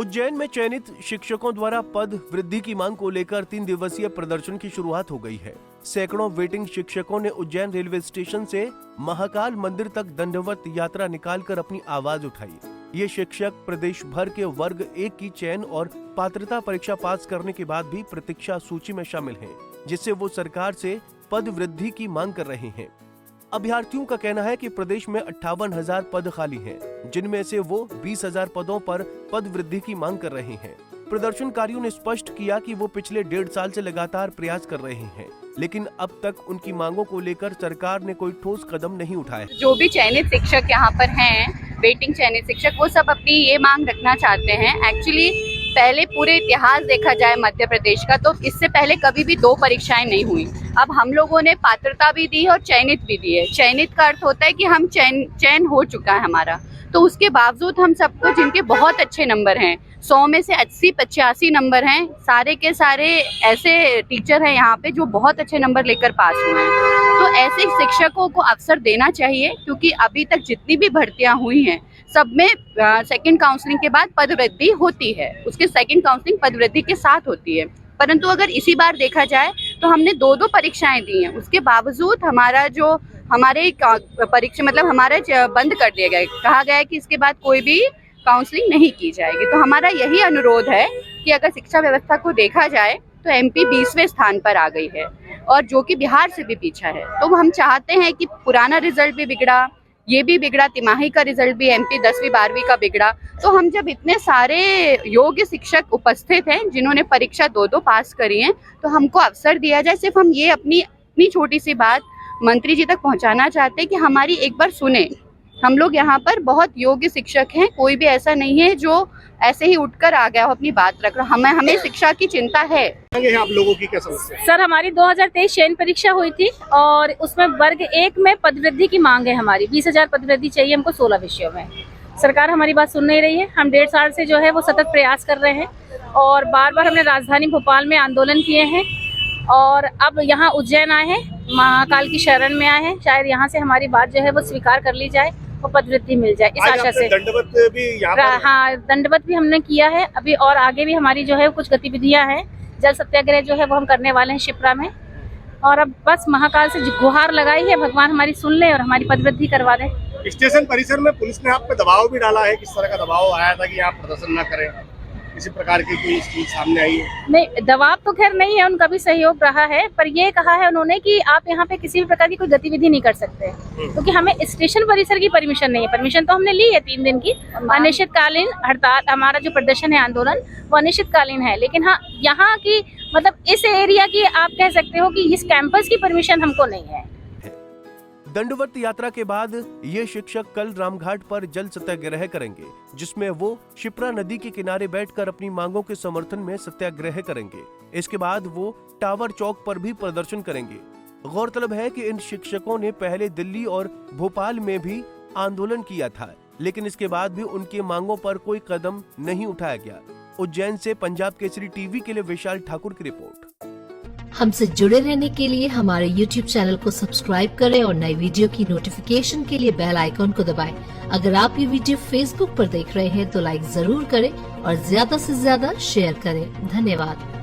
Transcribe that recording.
उज्जैन में चयनित शिक्षकों द्वारा पद वृद्धि की मांग को लेकर 3 दिवसीय प्रदर्शन की शुरुआत हो गई है। सैकड़ों वेटिंग शिक्षकों ने उज्जैन रेलवे स्टेशन से महाकाल मंदिर तक दंडवत यात्रा निकालकर अपनी आवाज उठाई। ये शिक्षक प्रदेश भर के वर्ग 1 की चयन और पात्रता परीक्षा पास करने के बाद भी प्रतीक्षा सूची में शामिल हैं, जिससे वो सरकार से पद वृद्धि की मांग कर रहे हैं। अभ्यर्थियों का कहना है कि प्रदेश में 58,000 पद खाली हैं, जिनमें से वो 20,000 पदों पर पद वृद्धि की मांग कर रहे हैं। प्रदर्शनकारियों ने स्पष्ट किया कि वो पिछले 1.5 साल से लगातार प्रयास कर रहे हैं, लेकिन अब तक उनकी मांगों को लेकर सरकार ने कोई ठोस कदम नहीं उठाया। जो भी चयनित शिक्षक यहाँ पर हैं, वेटिंग चयनित शिक्षक, वो सब अपनी ये मांग रखना चाहते हैं। एक्चुअली पहले पूरे इतिहास देखा जाए मध्य प्रदेश का, तो इससे पहले कभी भी 2 परीक्षाएं नहीं हुई। अब हम लोगों ने पात्रता भी दी है और चयनित भी दी है। चयनित का अर्थ होता है कि हम चयन हो चुका है हमारा, तो उसके बावजूद हम सबको, जिनके बहुत अच्छे नंबर हैं, 100 में से 80-85 नंबर हैं, सारे के सारे ऐसे टीचर हैं यहाँ पे जो बहुत अच्छे नंबर लेकर पास हुए हैं। तो ऐसे शिक्षकों को अवसर देना चाहिए, क्योंकि अभी तक जितनी भी भर्तियां हुई हैं सब में सेकंड काउंसलिंग के बाद पदवृद्धि होती है, उसके सेकंड काउंसलिंग पदवृद्धि के साथ होती है। परंतु अगर इसी बार देखा जाए तो हमने 2 परीक्षाएं दी हैं, उसके बावजूद हमारा जो हमारे परीक्षा मतलब हमारा बंद कर दिया गया, कहा गया है कि इसके बाद कोई भी काउंसलिंग नहीं की जाएगी। तो हमारा यही अनुरोध है कि अगर शिक्षा व्यवस्था को देखा जाए तो एमपी 20वें स्थान पर आ गई है और जो कि बिहार से भी पीछा है। तो हम चाहते हैं कि पुराना रिजल्ट भी बिगड़ा, ये भी बिगड़ा, तिमाही का रिजल्ट भी एमपी 10वीं 12वीं का बिगड़ा। तो हम जब इतने सारे योग्य शिक्षक उपस्थित हैं जिन्होंने परीक्षा 2 पास करी हैं, तो हमको अवसर दिया जाए। सिर्फ हम ये अपनी छोटी सी बात मंत्री जी तक पहुंचाना चाहते हैं कि हमारी एक बार सुने। हम लोग यहाँ पर बहुत योग्य शिक्षक हैं, कोई भी ऐसा नहीं है जो ऐसे ही उठकर आ गया हो अपनी बात रख रहा। हमें शिक्षा की चिंता है। आप लोगों की क्या समस्या है? सर, हमारी 2023 चयन परीक्षा हुई थी और उसमें वर्ग 1 में पदवृद्धि की मांग है हमारी। 20,000 पदवृद्धि चाहिए हमको 16 विषयों में। सरकार हमारी बात सुन नहीं रही है। हम 1.5 साल से जो है वो सतत प्रयास कर रहे हैं और बार बार हमने राजधानी भोपाल में आंदोलन किए हैं और अब यहाँ उज्जैन आए हैं, महाकाल की शरण में आए हैं। शायद यहाँ से हमारी बात जो है वो स्वीकार कर ली जाए और पदवृद्धि मिल जाए, इस आशा से। दंडवत भी यहाँ पर? हाँ, दंडवत भी हमने किया है अभी और आगे भी हमारी जो है कुछ गतिविधियां हैं। जल सत्याग्रह जो है वो हम करने वाले हैं शिप्रा में, और अब बस महाकाल से गुहार लगाई है, भगवान हमारी सुन ले और हमारी पदवृद्धि करवा दे। स्टेशन परिसर में पुलिस ने आप पे दबाव भी डाला है, किस तरह का दबाव आया था कि आप प्रदर्शन न करें? किसी प्रकार की कोई चीज सामने आई है? नहीं, दबाव तो खैर नहीं है, उनका भी सहयोग रहा है, पर ये कहा है उन्होंने कि आप यहाँ पे किसी भी प्रकार की कोई गतिविधि नहीं कर सकते, क्योंकि हमें स्टेशन परिसर की परमिशन नहीं है। परमिशन तो हमने ली है 3 दिन की। अनिश्चितकालीन हड़ताल, हमारा जो प्रदर्शन है, आंदोलन, वो अनिश्चितकालीन है। लेकिन हाँ, यहाँ की मतलब इस एरिया की आप कह सकते हो कि इस कैंपस की परमिशन हमको नहीं है। दंडवत यात्रा के बाद ये शिक्षक कल रामघाट पर जल सत्याग्रह करेंगे, जिसमें वो शिप्रा नदी के किनारे बैठकर अपनी मांगों के समर्थन में सत्याग्रह करेंगे। इसके बाद वो टावर चौक पर भी प्रदर्शन करेंगे। गौरतलब है कि इन शिक्षकों ने पहले दिल्ली और भोपाल में भी आंदोलन किया था, लेकिन इसके बाद भी उनकी मांगों पर कोई कदम नहीं उठाया गया। उज्जैन से पंजाब केसरी टीवी के लिए विशाल ठाकुर की रिपोर्ट। हमसे जुड़े रहने के लिए हमारे YouTube चैनल को सब्सक्राइब करें और नई वीडियो की नोटिफिकेशन के लिए बेल आइकॉन को दबाएं। अगर आप ये वीडियो Facebook पर देख रहे हैं तो लाइक जरूर करें और ज्यादा से ज्यादा शेयर करें। धन्यवाद।